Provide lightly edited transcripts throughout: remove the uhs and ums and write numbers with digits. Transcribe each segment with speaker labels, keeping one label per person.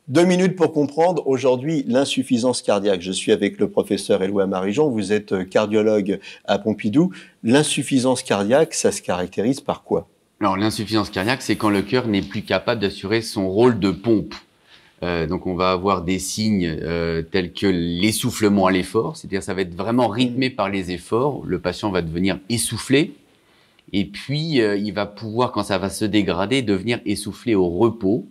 Speaker 1: 2 minutes pour comprendre aujourd'hui l'insuffisance cardiaque. Je suis avec le professeur Éloi Marijon, vous êtes cardiologue à Pompidou. L'insuffisance cardiaque, ça se caractérise par quoi?
Speaker 2: Alors, l'insuffisance cardiaque, c'est quand le cœur n'est plus capable d'assurer son rôle de pompe. Donc, on va avoir des signes tels que l'essoufflement à l'effort, c'est-à-dire ça va être vraiment rythmé par les efforts. Le patient va devenir essoufflé et puis il va pouvoir, quand ça va se dégrader, devenir essoufflé au repos.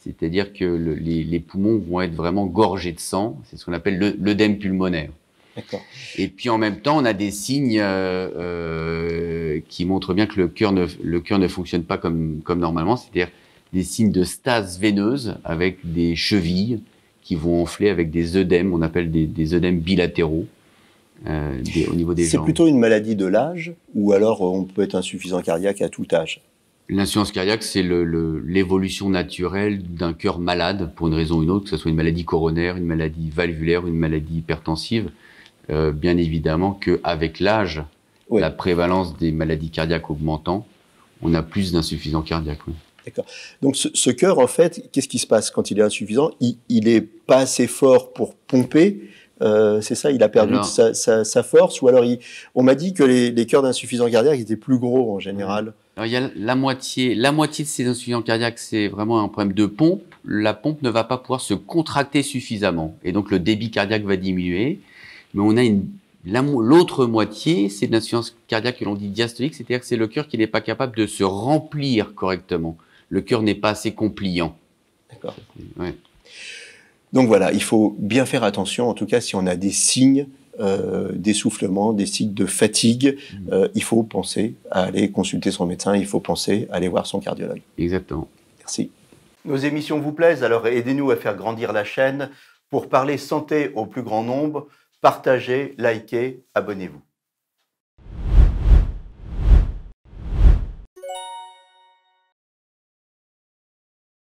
Speaker 2: C'est-à-dire que les poumons vont être vraiment gorgés de sang. C'est ce qu'on appelle l'œdème pulmonaire.
Speaker 1: D'accord.
Speaker 2: Et puis en même temps, on a des signes qui montrent bien que le cœur ne fonctionne pas comme normalement. C'est-à-dire des signes de stase veineuse avec des chevilles qui vont enfler avec des œdèmes. On appelle des œdèmes bilatéraux au niveau des jambes.
Speaker 1: C'est plutôt une maladie de l'âge ou alors on peut être insuffisant cardiaque à tout âge?
Speaker 2: L'insuffisance cardiaque, c'est l'évolution naturelle d'un cœur malade pour une raison ou une autre, que ce soit une maladie coronaire, une maladie valvulaire, une maladie hypertensive. Bien évidemment qu'avec l'âge,
Speaker 1: Oui.
Speaker 2: la prévalence des maladies cardiaques augmentant, on a plus d'insuffisants cardiaques. Oui.
Speaker 1: D'accord. Donc ce cœur, en fait, qu'est-ce qui se passe quand il est insuffisant? Il est pas assez fort pour pomper, c'est ça? Il a perdu sa force? Ou alors on m'a dit que les cœurs d'insuffisants cardiaques étaient plus gros en général.
Speaker 2: Alors, il y a la moitié de ces insuffisants cardiaques, c'est vraiment un problème de pompe. La pompe ne va pas pouvoir se contracter suffisamment et donc le débit cardiaque va diminuer. Mais on a l'autre moitié, c'est de l'insuffisance cardiaque que l'on dit diastolique, c'est-à-dire que c'est le cœur qui n'est pas capable de se remplir correctement. Le cœur n'est pas assez compliant.
Speaker 1: D'accord.
Speaker 2: Ouais.
Speaker 1: Donc voilà, il faut bien faire attention, en tout cas si on a des signes d'essoufflement, des signes de fatigue, il faut penser à aller consulter son médecin, il faut penser à aller voir son cardiologue.
Speaker 2: Exactement.
Speaker 1: Merci. Nos émissions vous plaisent, alors aidez-nous à faire grandir la chaîne. Pour parler santé au plus grand nombre, partagez, likez, abonnez-vous.